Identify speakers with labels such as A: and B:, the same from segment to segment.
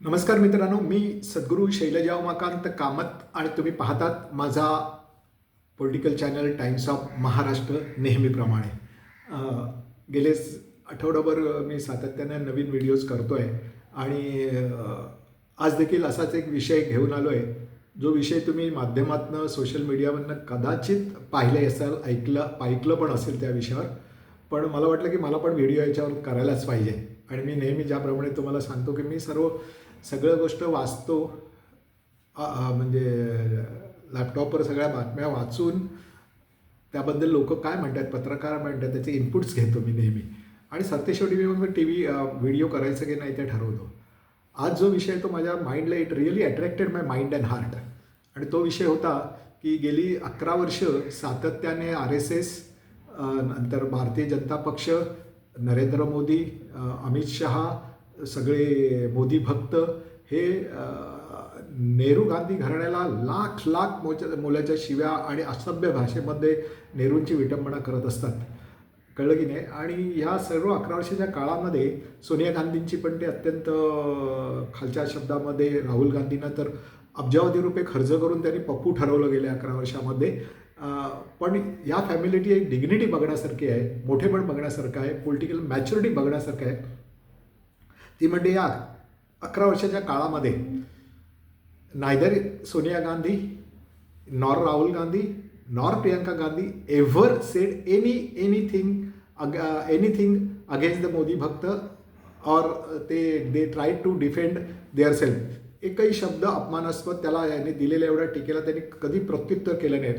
A: नमस्कार मित्रांनो, मी सद्गुरू शैलजा उमाकांत कामत आणि तुम्ही पाहतात माझा political channel times of Maharashtra नेहमीप्रमाणे. गेले आठवडाभर मी सातत्याने नवीन व्हिडिओज करतो आहे आणि आज देखील असाच एक विषय घेऊन आलो आहे, जो विषय तुम्ही माध्यमातनं सोशल मीडियावरनं कदाचित पाहिले असाल, ऐकलं पण असेल त्या विषयावर. पण मला वाटलं की मला पण व्हिडिओ याच्यावर करायलाच पाहिजे आणि मी नेहमी ज्याप्रमाणे तुम्हाला सांगतो की मी सगळं गोष्ट वाचतो, म्हणजे लॅपटॉपवर सगळ्या बातम्या वाचून त्याबद्दल लोक काय म्हणतात, पत्रकार म्हणतात, त्याचे इनपुट्स घेतो मी नेहमी आणि सरतेशेवटी मी व्हिडिओ करायचं की नाही ते ठरवतो. आज जो विषय तो माझ्या माइंडला it really attracted my mind and heart आणि तो विषय होता की गेली 11 वर्ष सातत्याने RSS, नंतर भारतीय जनता पक्ष, नरेंद्र मोदी, अमित शहा, सगळे मोदी भक्त हे नेहरू गांधी घराण्याला लाख लाख मोलाच्या शिव्या आणि असभ्य भाषेमध्ये नेहरूंची विटंबना करत असतात. कळलं की नाही? आणि ह्या सर्व 11 वर्षाच्या काळामध्ये सोनिया गांधींची पण ते अत्यंत खालच्या शब्दामध्ये, राहुल गांधींना तर अब्जावधी रुपये खर्च करून त्यांनी पप्पू ठरवलं गेले 11 वर्षामध्ये. पण या फॅमिलीची एक डिग्निटी बघण्यासारखी आहे, मोठेपण बघण्यासारखं आहे, पॉलिटिकल मॅच्युरिटी बघण्यासारखं आहे. ती म्हणजे या 11 वर्षाच्या काळामध्ये neither Sonia Gandhi, nor Rahul Gandhi, nor Priyanka Gandhi ever said anything against the Modi bhakt और they try to defend their self. एकही शब्द अपमानास्पद त्याला याने दिलेल्या एवढ्या टीकेला त्यांनी कधी प्रत्युत्तर केलं नाही.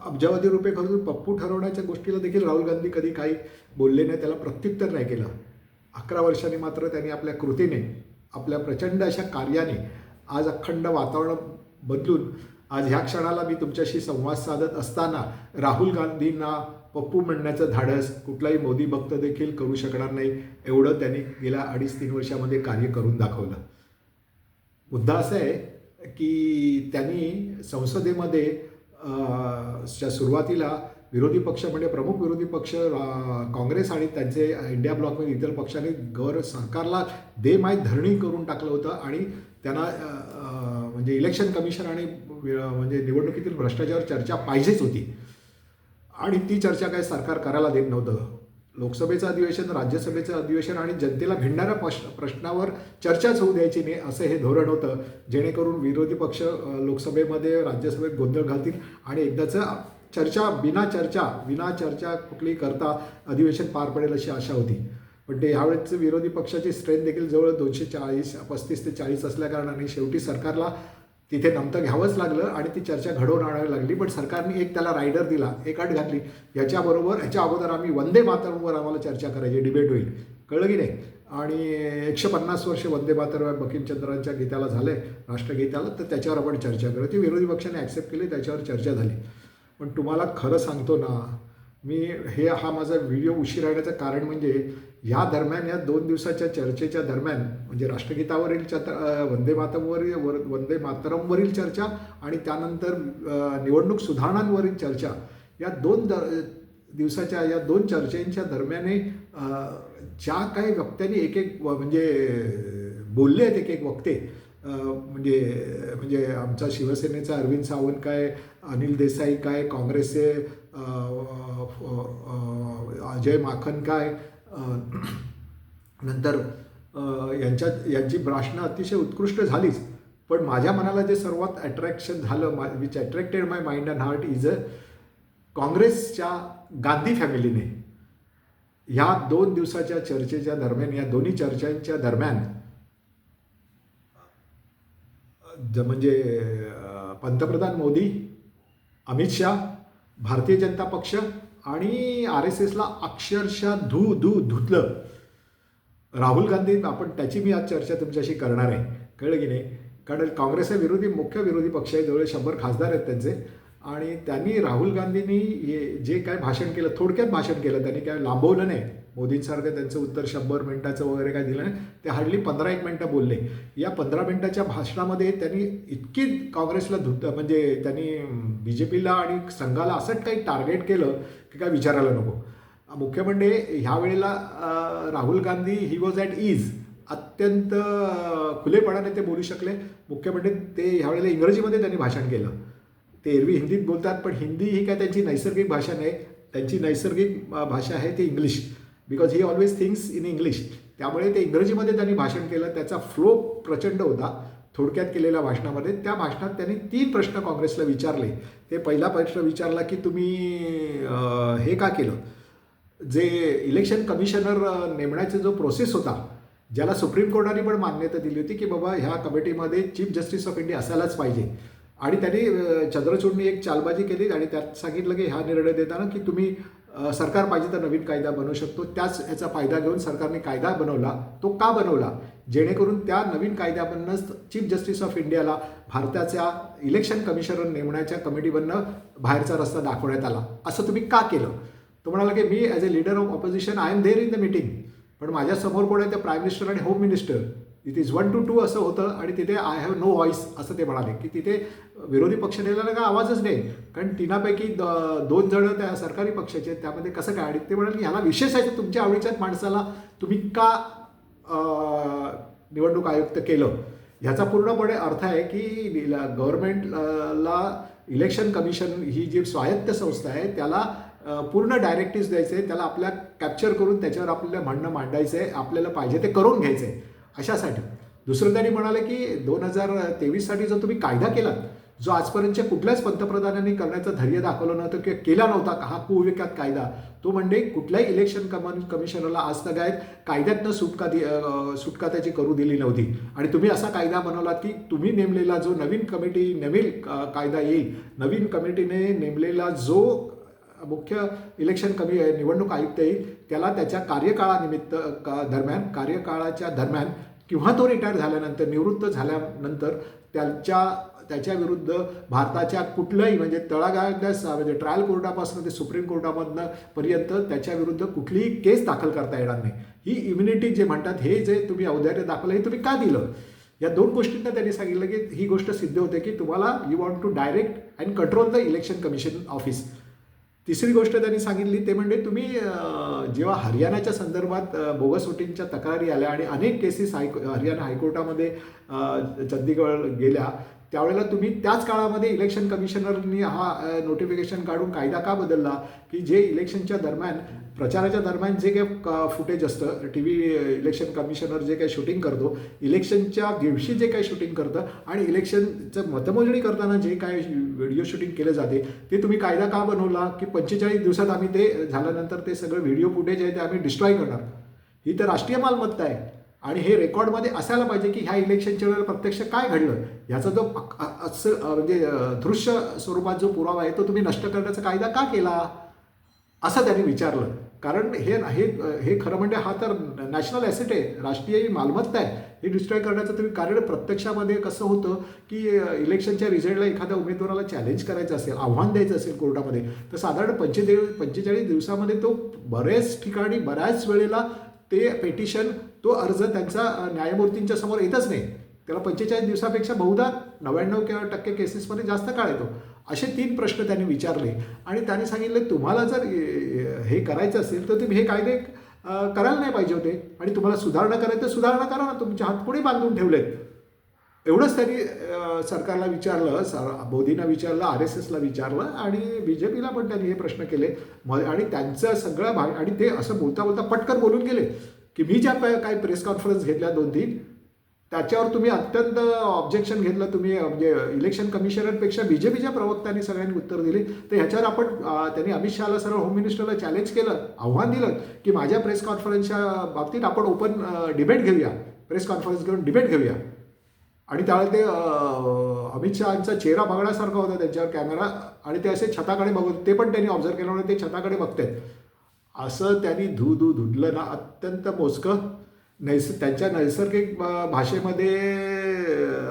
A: अब्जावधी रुपये खर्चून पप्पू ठरवण्याच्या गोष्टीला देखील राहुल गांधी कधी काही बोलले नाही, त्याला प्रत्युत्तर नाही केलं. 11 वर्षांनी मात्र त्यांनी आपल्या कृतीने, आपल्या प्रचंड अशा कार्याने आज अखंड वातावरण बदलून आज ह्या क्षणाला मी तुमच्याशी संवाद साधत असताना राहुल गांधींना पप्पू म्हणण्याचं धाडस कुठलाही मोदी भक्त देखील करू शकणार नाही, एवढं त्यांनी गेल्या 2.5-3 वर्षामध्ये कार्य करून दाखवलं. मुद्दा असा आहे की त्यांनी संसदेमध्ये च्या सुरुवातीला विरोधी पक्ष म्हणजे प्रमुख विरोधी पक्ष काँग्रेस आणि त्यांचे इंडिया ब्लॉकमध्ये इतर पक्षांनी सरकारला माय धरणी करून टाकलं होतं आणि त्यांना म्हणजे इलेक्शन कमिशन आणि म्हणजे निवडणुकीतील भ्रष्टाचारावर चर्चा पाहिजेच होती आणि ती चर्चा काय सरकार करायला देत नव्हतं. लोकसभेचं अधिवेशन, राज्यसभेचं अधिवेशन आणि जनतेला भिडणाऱ्या प्रश्नावर चर्चाच होऊ द्यायची नाही, असं हे धोरण होतं, जेणेकरून विरोधी पक्ष लोकसभेमध्ये, राज्यसभेत गोंधळ घालतील आणि एकदाचं विना चर्चा कुठली करता अधिवेशन पार पडेल अशी आशा होती. पण ते ह्यावेळेस विरोधी पक्षाची स्ट्रेंथ देखील जवळ 35 ते 40 असल्याकारणाने शेवटी सरकारला तिथे नमतं घ्यावंच लागलं आणि ती चर्चा घडवून आणावी लागली. पण सरकारने एक त्याला रायडर दिला, एक अट घातली, याच्या अगोदर आम्ही वंदे मातरमवर आम्हाला चर्चा करायची, डिबेट होईल. कळलं की नाही? आणि 150 वर्ष वंदे मातरम बंकिमचंद्रांच्या गीताला झाले, राष्ट्रगीताला, तर त्याच्यावर आपण चर्चा करू. ती विरोधी पक्षाने ॲक्सेप्ट केली, त्याच्यावर चर्चा झाली. पण तुम्हाला खरं सांगतो ना, हा माझा व्हिडिओ उशीर राहण्याचं कारण म्हणजे या दरम्यान, या 2 दिवसाच्या चर्चेच्या दरम्यान, म्हणजे राष्ट्रगीतावरील वंदे मातरमवरील चर्चा आणि त्यानंतर निवडणूक सुधारणांवरील चर्चा, या 2 दिवसाच्या या 2 चर्चेंच्या दरम्याने ज्या काही वक्त्यांनी एक म्हणजे बोलले आहेत, एक वक्ते, म्हणजे आमचा शिवसेनेचा अरविंद सावंत काय, अनिल देसाई काय, काँग्रेसचे अजय माखन काय, नंतर यांची भाषणं अतिशय उत्कृष्ट झालीच. पण माझ्या मनाला जे सर्वात अट्रॅक्शन झालं, which attracted my mind and heart is काँग्रेसच्या गांधी फॅमिलीने ह्या 2 दिवसाच्या चर्चेच्या दरम्यान, या दोन्ही चर्चांच्या दरम्यान म्हणजे पंतप्रधान मोदी, अमित शहा, भारतीय जनता पक्ष आणि RSSला अक्षरशः धुतलं. राहुल गांधी, त्याची मी आज चर्चा तुमच्याशी करणार आहे. कळलं की नाही? कारण काँग्रेस हे मुख्य विरोधी पक्ष आहे, जवळ 100 खासदार आहेत त्यांचे, आणि त्यांनी राहुल गांधींनी जे काय भाषण केलं, थोडक्यात भाषण केलं, त्यांनी काय लांबवलं नाही. मोदींसारखं त्यांचं उत्तर 100 मिनिटाचं वगैरे काय दिलं नाही, ते हार्डली 15-1 मिनटं बोलले. या 15 मिनिटाच्या भाषणामध्ये त्यांनी इतकी काँग्रेसला म्हणजे त्यांनी BJPला आणि संघाला असंच काही टार्गेट केलं की काय विचारायला नको. मुख्य म्हणजे ह्या वेळेला Rahul Gandhi he was at ease अत्यंत खुलेपणाने ते बोलू शकले. मुख्य म्हणजे ते ह्यावेळेला इंग्रजीमध्ये त्यांनी भाषण केलं. ते एरवी हिंदीत बोलतात, पण हिंदी ही काय त्यांची नैसर्गिक भाषा नाही. त्यांची नैसर्गिक भाषा आहे ती English, because he always things in English. त्यामुळे ते इंग्रजीमध्ये त्यांनी भाषण केलं. त्याचा फ्लो प्रचंड होता थोडक्यात केलेल्या भाषणामध्ये. त्या भाषणात त्यांनी 3 प्रश्न काँग्रेसला विचारले. ते पहिला प्रश्न विचारला की तुम्ही हे का केलं, जे इलेक्शन कमिशनर नेमण्याचा जो प्रोसेस होता, ज्याला सुप्रीम कोर्टाने पण मान्यता दिली होती की बाबा ह्या कमिटीमध्ये चीफ जस्टिस ऑफ इंडिया असायलाच पाहिजे. आणि त्यांनी चंद्रचूडनी एक चालबाजी केली आणि त्यात सांगितलं की हा निर्णय देताना की तुम्ही सरकार पाहिजे तर नवीन कायदा बनवू शकतो. त्याच याचा फायदा घेऊन सरकारने कायदा बनवला. तो का बनवला? जेणेकरून त्या नवीन कायद्यामधूनच चीफ जस्टिस ऑफ इंडियाला भारताच्या इलेक्शन कमिशनर नेमण्याच्या कमिटीमधनं बाहेरचा रस्ता दाखवण्यात आला. असं तुम्ही का केलं? तो म्हणाला की मी as a leader of opposition I am there in the meeting, पण माझ्यासमोर कोण आहे? ते प्राईम मिनिस्टर आणि home minister. It is 1 to 2 असं होतं आणि तिथे आय हॅव नो व्हॉइस असं ते म्हणाले की तिथे विरोधी पक्षनेत्याला का आवाजच नाही, कारण तिनापैकी 2 जणं त्या सरकारी पक्षाचे आहेत. त्यामध्ये कसं काय? आणि ते म्हणाले की ह्याला विशेष आहे, तुमच्या आवडीच्याच माणसाला तुम्ही का निवडणूक आयुक्त केलं? ह्याचा पूर्णपणे अर्थ आहे की गव्हर्नमेंटला इलेक्शन कमिशन ही जी स्वायत्त संस्था आहे त्याला पूर्ण डायरेक्टिव्ह द्यायचे आहे, त्याला आपल्या कॅप्चर करून त्याच्यावर आपल्याला म्हणणं मांडायचं आहे, आपल्याला पाहिजे ते करून घ्यायचं आहे अशासाठी. दुसरं त्यांनी म्हणाले की 2023साठी जो तुम्ही कायदा केलात, जो आजपर्यंतच्या कुठल्याच पंतप्रधानांनी करण्याचं धैर्य दाखवलं नव्हतं किंवा केला नव्हता हा कुविख्यात कायदा, तो म्हणजे कुठल्याही इलेक्शन कमिशनरला आज तक कायद्यातनं सुटका त्याची करू दिली नव्हती. आणि तुम्ही असा कायदा बनवलात की तुम्ही नेमलेला जो नवीन कायदा येईल, नवीन कमिटीने नेमलेला जो मुख्य इलेक्शन निवडणूक आयुक्त येईल, त्याला त्याच्या कार्यकाळाच्या दरम्यान किंवा तो रिटायर झाल्यानंतर, निवृत्त झाल्यानंतर त्याच्या विरुद्ध भारताच्या कुठल्याही म्हणजे तळागाळातल्या म्हणजे ट्रायल कोर्टापासून ते सुप्रीम कोर्टामधनं पर्यंत त्याच्या विरुद्ध कुठलीही केस दाखल करता येणार नाही. ही इम्युनिटी जे म्हणतात, हे जे तुम्ही औदार्य दाखवलं हे तुम्ही का दिलं? या 2 गोष्टींना त्यांनी सांगितलं की ही गोष्ट सिद्ध होते की तुम्हाला you want to direct and control the election commission office. तिसरी गोष्ट त्यांनी सांगितली ते म्हणजे तुम्ही जेव्हा हरियाणाच्या संदर्भात बोगस वोटिंगच्या तक्रारी आल्या आणि अनेक केसेस हरियाणा हायकोर्टामध्ये चंदीगड गेल्या, त्यावेळेला तुम्ही त्याच काळामध्ये इलेक्शन कमिशनरनी हा नोटिफिकेशन काढून कायदा का बदलला की जे इलेक्शनच्या दरम्यान, प्रचाराच्या दरम्यान जे काही फुटेज असतं, TV इलेक्शन कमिशनर जे काही शूटिंग करतो, इलेक्शनच्या दिवशी जे काही शूटिंग करतं आणि इलेक्शनचं मतमोजणी करताना जे काय व्हिडिओ शूटिंग केलं जाते, ते तुम्ही कायदा का बनवला की 45 दिवसात आम्ही ते झाल्यानंतर ते सगळं व्हिडिओ फुटेज आहे ते आम्ही डिस्ट्रॉय करणार. ही तर राष्ट्रीय मालमत्ता आहे आणि हे रेकॉर्डमध्ये असायला पाहिजे की ह्या इलेक्शनच्या वेळेला प्रत्यक्ष काय घडलं याचा जो म्हणजे दृश्य स्वरूपात जो पुरावा आहे तो तुम्ही नष्ट करण्याचा कायदा का केला असं त्यांनी विचारलं. कारण हे खरं म्हणजे हा तर नॅशनल ॲसेट आहे, राष्ट्रीय मालमत्ता आहे. हे डिस्ट्रॉय करण्याचं तुम्ही कारण प्रत्यक्षामध्ये कसं होतं की इलेक्शनच्या रिझल्टला एखाद्या उमेदवाराला चॅलेंज करायचं असेल, आव्हान द्यायचं असेल कोर्टामध्ये, तर साधारण 45 दिवसामध्ये तो बऱ्याच ठिकाणी बऱ्याच वेळेला ते पेटिशन, तो अर्ज त्यांचा न्यायमूर्तींच्या समोर येतच नाही. त्याला 45 दिवसापेक्षा बहुधा 99% केसेसमध्ये जास्त काळ येतो. असे 3 प्रश्न त्यांनी विचारले आणि त्यांनी सांगितले तुम्हाला जर हे करायचं असेल तर तुम्ही हे कायदे करायला नाही पाहिजे होते आणि तुम्हाला सुधारणा करायचं तर सुधारणा करा ना, तुमचे हात पुढे बांधून ठेवलेत. एवढंच त्यांनी सरकारला विचारलं, मोदींना विचारलं, RSSला विचारलं आणि BJPला पण त्यांनी हे प्रश्न केले. आणि त्यांचा सगळा भाग, आणि ते असं बोलता बोलता पटकन बोलून गेले की मी ज्या काही प्रेस कॉन्फरन्स घेतल्या 2-3 त्याच्यावर तुम्ही अत्यंत ऑब्जेक्शन घेतलं. तुम्ही म्हणजे इलेक्शन कमिशनरपेक्षा BJPच्या प्रवक्त्यांनी सगळ्यांनी उत्तर दिली. तर ह्याच्यावर आपण त्यांनी अमित शहाला, सरळ होम मिनिस्टरला चॅलेंज केलं, आव्हान दिलं की माझ्या प्रेस कॉन्फरन्सच्या बाबतीत आपण ओपन डिबेट घेऊया, प्रेस कॉन्फरन्स घेऊन डिबेट घेऊया. आणि त्यावेळेला ते अमित शहाचा चेहरा बघण्यासारखा होता त्यांच्यावर कॅमेरा, आणि ते असे छताकडे बघत, ते पण त्यांनी ऑब्झर्व केलं म्हणून ते छताकडे बघतात. असं त्यांनी धुडलं ना, अत्यंत मोजकं त्यांच्या नैसर्गिक भाषेमध्ये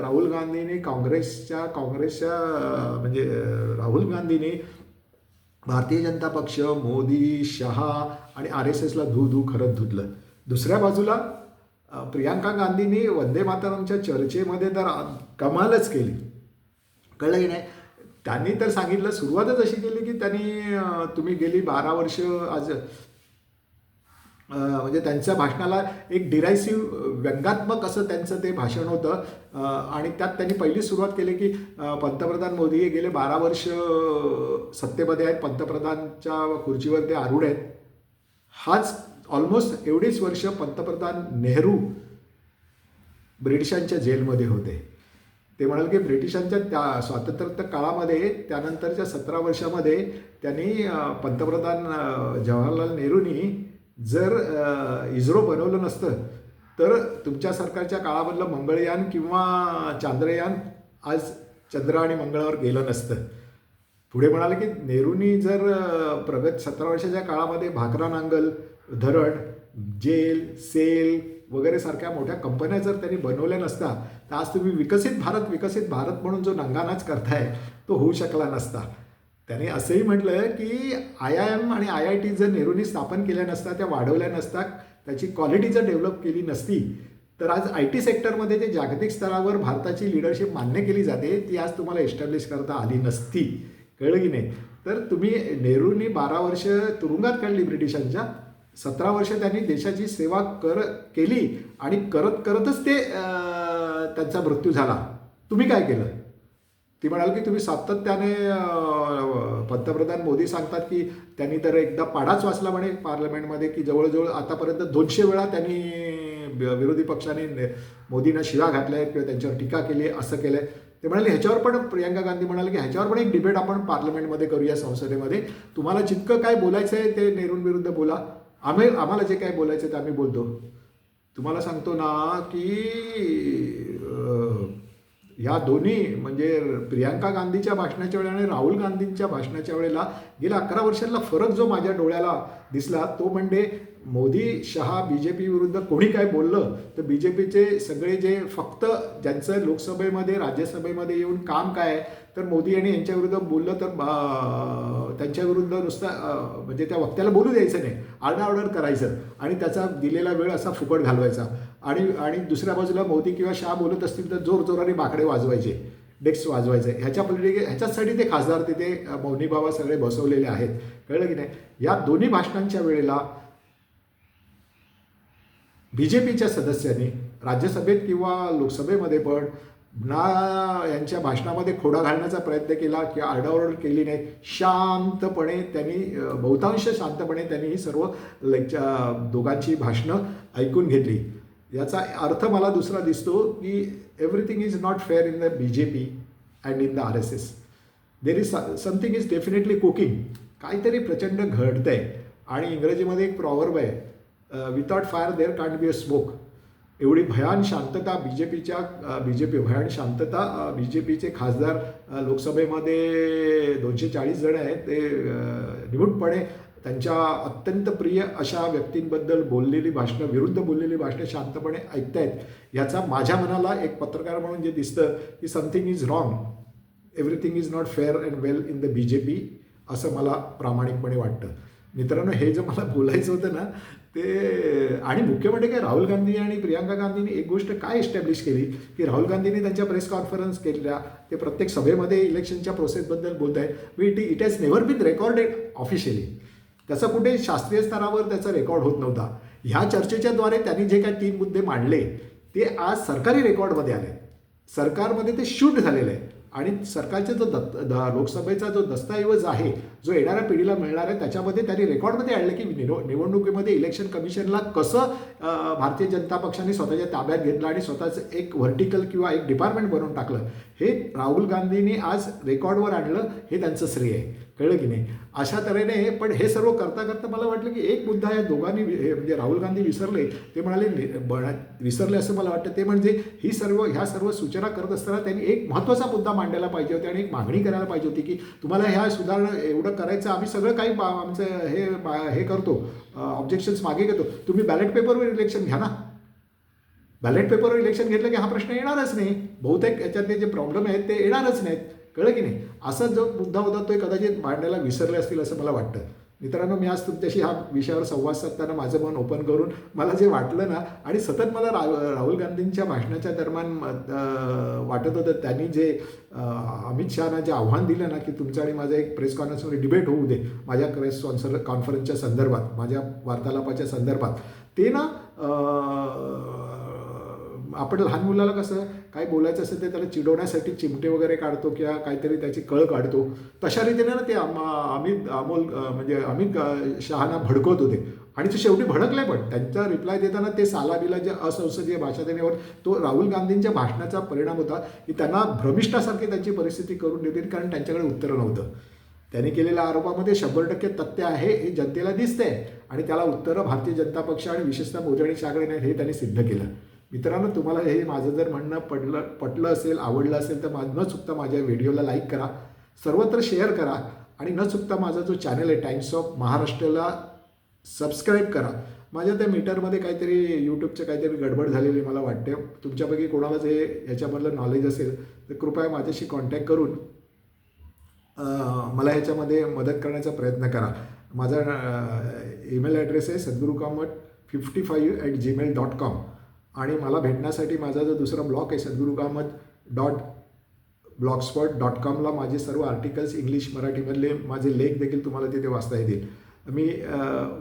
A: राहुल गांधींनी काँग्रेसच्या म्हणजे राहुल गांधींनी भारतीय जनता पक्ष, मोदी, शहा आणि RSSला खरंच धुतलं. दुसऱ्या बाजूला प्रियांका गांधींनी वंदे मातरमच्या चर्चेमध्ये तर कमालच केली, कळलं की नाही. त्यांनी तर सांगितलं, सुरुवातच अशी केली की त्यांनी तुम्ही गेली 12 वर्ष आज म्हणजे त्यांच्या भाषणाला एक डिरायसिव्ह व्यंगात्मक असं त्यांचं ते भाषण होतं. आणि त्यात त्यांनी पहिली सुरुवात केली की पंतप्रधान मोदी हे गेले 12 वर्ष सत्तेमध्ये आहेत, पंतप्रधानच्या खुर्चीवर ते आरूढ आहेत. हाच ऑलमोस्ट एवढीच वर्ष पंतप्रधान नेहरू ब्रिटिशांच्या जेलमध्ये होते. ते म्हणाले की ब्रिटिशांच्या त्या स्वातंत्र्य काळामध्ये त्यानंतरच्या 17 वर्षामध्ये त्यांनी पंतप्रधान जवाहरलाल नेहरूंनी जर इस्रो बनवलं नसतं तर तुमच्या सरकारच्या काळामधलं मंगळयान किंवा चांद्रयान आज चंद्र आणि मंगळावर गेलं नसतं. पुढे म्हणाले की नेहरूंनी जर 17 वर्षाच्या काळामध्ये भाकरा नांगल, धरण, जेल, सेल वगैरे सारख्या मोठ्या कंपन्या जर त्यांनी बनवल्या नसता तर आज तुम्ही विकसित भारत म्हणून जो नंगानाच करताय तो होऊ शकला नसता. त्याने असंही म्हटलं की IIM आणि IIT जर नेहरूंनी स्थापन केल्या नसता, त्या वाढवल्या नसता, त्याची क्वालिटी जर डेव्हलप केली नसती तर आज IT सेक्टरमध्ये जे जागतिक स्तरावर भारताची लिडरशिप मान्य केली जाते ती आज तुम्हाला एस्टॅब्लिश करता आली नसती. कळलं की नाही? तर तुम्ही नेहरूंनी 12 वर्ष तुरुंगात काढली ब्रिटिशांच्या, 17 वर्ष त्यांनी देशाची सेवा केली आणि करतच ते त्यांचा मृत्यू झाला. तुम्ही काय केलं? ती म्हणाल की तुम्ही सातत्याने पंतप्रधान मोदी सांगतात की त्यांनी तर एकदा पाढाच वाचला म्हणे पार्लमेंटमध्ये की जवळजवळ आतापर्यंत 200 वेळा त्यांनी विरोधी पक्षाने मोदींना शिव्या घातल्या आहेत किंवा त्यांच्यावर टीका केली, असं केलं आहे. ते म्हणाले ह्याच्यावर पण प्रियंका गांधी म्हणाले की ह्याच्यावर पण एक डिबेट आपण पार्लमेंटमध्ये करूया, संसदेमध्ये. तुम्हाला जितकं काय बोलायचं आहे ते नेहरूंविरुद्ध बोला, आम्हाला जे काय बोलायचं ते आम्ही बोलतो. तुम्हाला सांगतो ना की ह्या दोन्ही म्हणजे प्रियंका गांधीच्या भाषणाच्या वेळेला आणि राहुल गांधींच्या भाषणाच्या वेळेला गेल्या 11 वर्षांना फरक जो माझ्या डोळ्याला दिसला तो म्हणजे मोदी शहा BJP विरुद्ध कोणी काय बोललं तर BJPचे सगळे जे फक्त ज्यांचं लोकसभेमध्ये राज्यसभेमध्ये येऊन काम काय तर मोदी यांनी यांच्याविरुद्ध बोललं तर त्यांच्याविरुद्ध नुसतं म्हणजे त्या वक्त्याला बोलू द्यायचं नाही, आरडाओरड करायचं आणि त्याचा दिलेला वेळ असा फुकट घालवायचा. आणि दुसऱ्या बाजूला मोदी किंवा शाह बोलत असतील तर जोरजोराने बाकडे वाजवायचे, डेस्क वाजवायचे. ह्याच्यासाठी ते खासदार तिथे मौनी बाबा सगळे बसवलेले आहेत. कळलं की नाही? या दोन्ही भाषणांच्या वेळेला BJPच्या सदस्यांनी राज्यसभेत किंवा लोकसभेमध्ये पण ना यांच्या भाषणामध्ये खोडा घालण्याचा प्रयत्न केला किंवा आरडाओरड केली नाही. शांतपणे त्यांनी बहुतांश शांतपणे त्यांनी ही सर्व दोघांची भाषणं ऐकून घेतली. याचा अर्थ मला दुसरा दिसतो की everything is not fair in the BJP and in the RSS. There is something is definitely cooking. काहीतरी प्रचंड घडतंय. आणि इंग्रजीमध्ये एक प्रॉवर्ब आहे, without fire there can't be a smoke. एवढी भयान शांतता भयान शांतता BJPचे खासदार लोकसभेमध्ये 240 जण आहेत ते निमूटपणे त्यांच्या अत्यंत प्रिय अशा व्यक्तींबद्दल विरुद्ध बोललेली भाषणं शांतपणे ऐकतायत. याचा माझ्या मनाला एक पत्रकार म्हणून जे दिसतं की something is wrong, everything is not fair and well in the BJP असं मला प्रामाणिकपणे वाटतं. मित्रांनो, हे जे मला बोलायचं होतं ना ते, आणि मुख्य म्हणजे काय, राहुल गांधी आणि प्रियंका गांधींनी एक गोष्ट काय एस्टॅब्लिश केली की राहुल गांधींनी त्यांच्या प्रेस कॉन्फरन्स केल्या, ते प्रत्येक सभेमध्ये इलेक्शनच्या प्रोसेसबद्दल बोलत आहे. It has never been recorded officially. त्याचा कुठे शास्त्रीय स्तरावर त्याचा रेकॉर्ड होत नव्हता. ह्या चर्चेच्याद्वारे त्यांनी जे काही 3 मुद्दे मांडले ते आज सरकारी रेकॉर्डमध्ये आले, सरकारमध्ये ते शूट झालेलं आहे. आणि सरकारचा जो लोकसभेचा जो दस्तऐवज आहे जो येणाऱ्या पिढीला मिळणार आहे त्याच्यामध्ये त्यांनी रेकॉर्डमध्ये आणलं की निवडणुकीमध्ये इलेक्शन कमिशनला कसं भारतीय जनता पक्षाने स्वतःच्या ताब्यात घेतलं आणि स्वतःचं एक व्हर्टिकल किंवा एक डिपार्टमेंट बनवून टाकलं. हे राहुल गांधींनी आज रेकॉर्डवर आणलं, हे त्यांचं श्रेय आहे. कळलं की नाही? अशा तऱ्हेने पण हे सर्व करता करता मला वाटलं की एक मुद्दा या दोघांनी म्हणजे राहुल गांधी विसरले. ते म्हणाले विसरले असं मला वाटतं, ते म्हणजे ह्या सर्व सूचना करत असताना त्यांनी एक महत्त्वाचा मुद्दा मांडायला पाहिजे होते आणि एक मागणी करायला पाहिजे होती की तुम्हाला ह्या सुधारणा एवढं करायचं, आम्ही सगळं काही आमचं हे करतो, ऑब्जेक्शन्स मागे घेतो, तुम्ही बॅलेट पेपरवर इलेक्शन घ्या ना. बॅलेट पेपरवर इलेक्शन घेतलं की हा प्रश्न येणारच नाही. बहुतेक याच्यातले जे प्रॉब्लेम आहेत ते येणारच नाहीत. कळलं की नाही? असा जो मुद्दा होता तो कदाचित मांडायला विसरले असतील असं मला वाटतं. मित्रांनो, मी आज तुमच्याशी ह्या विषयावर संवाद साधताना माझं मन ओपन करून मला जे वाटलं ना, आणि सतत मला राहुल गांधींच्या भाषणाच्या दरम्यान वाटत होतं, त्यांनी जे अमित शहाना जे आव्हान दिलं ना, की तुमचं आणि माझं एक प्रेस कॉन्फरन्समध्ये डिबेट होऊ दे माझ्या प्रेस कॉन्फरन्सच्या संदर्भात, माझ्या वार्तालापाच्या संदर्भात, ते ना आपण लहान मुलाला कसं काय बोलायचं असेल ते त्याला चिडवण्यासाठी चिमटे वगैरे काढतो किंवा काहीतरी त्याची कळ काढतो, तशा रीतीने ना ते अमित शहाना भडकवत होते आणि ते शेवटी भडकले. पण त्यांचा रिप्लाय देताना ते सालाबिला जे असंसदीय भाषा देण्यावर तो राहुल गांधींच्या भाषणाचा परिणाम होता की त्यांना भ्रमिष्ठासारखी त्यांची परिस्थिती करून देतील, कारण त्यांच्याकडे उत्तरं नव्हतं. त्यांनी केलेल्या आरोपामध्ये 100% तथ्य आहे हे जनतेला दिसतंय आणि त्याला उत्तरं भारतीय जनता पक्ष आणि विशेषतः मोदी शागळे नाहीत हे त्यांनी सिद्ध केलं. मित्रांनो, तुम्हाला हे माझं जर म्हणणं पटलं असेल, आवडलं असेल तर न चुकता माझ्या व्हिडिओला लाईक करा, सर्वत्र शेअर करा आणि न चुकता माझा जो चॅनल आहे टाइम्स ऑफ महाराष्ट्राला सबस्क्राईब करा. माझ्या त्या मीटरमध्ये काहीतरी यूट्यूबचं काहीतरी गडबड झालेली मला वाटते. तुमच्यापैकी कोणाला जे याच्यामधलं नॉलेज असेल तर कृपया माझ्याशी कॉन्टॅक्ट करून मला ह्याच्यामध्ये मदत करण्याचा प्रयत्न करा. माझा ईमेल ॲड्रेस आहे sadgurukamat55@gmail.com आणि मला भेटण्यासाठी माझा जो दुसरा ब्लॉग आहे sadgurukamat.blogspot.com माझे सर्व आर्टिकल्स इंग्लिश मराठीमधले माझे लेख देखील तुम्हाला तिथे वाचता येतील. मी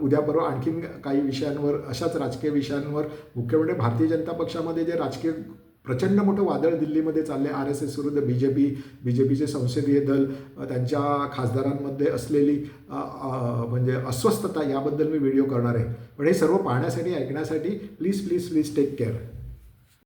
A: उद्या परवा आणखीन काही विषयांवर, अशाच राजकीय विषयांवर, मुख्य म्हणजे भारतीय जनता पक्षामध्ये जे राजकीय प्रचंड मोठं वादळ दिल्लीमध्ये चालले, RSS विरुद्ध BJPचे संसदीय दल, त्यांच्या खासदारांमध्ये असलेली म्हणजे अस्वस्थता, याबद्दल मी व्हिडिओ करणार आहे. पण हे सर्व पाहण्यासाठी, ऐकण्यासाठी प्लीज टेक केअर.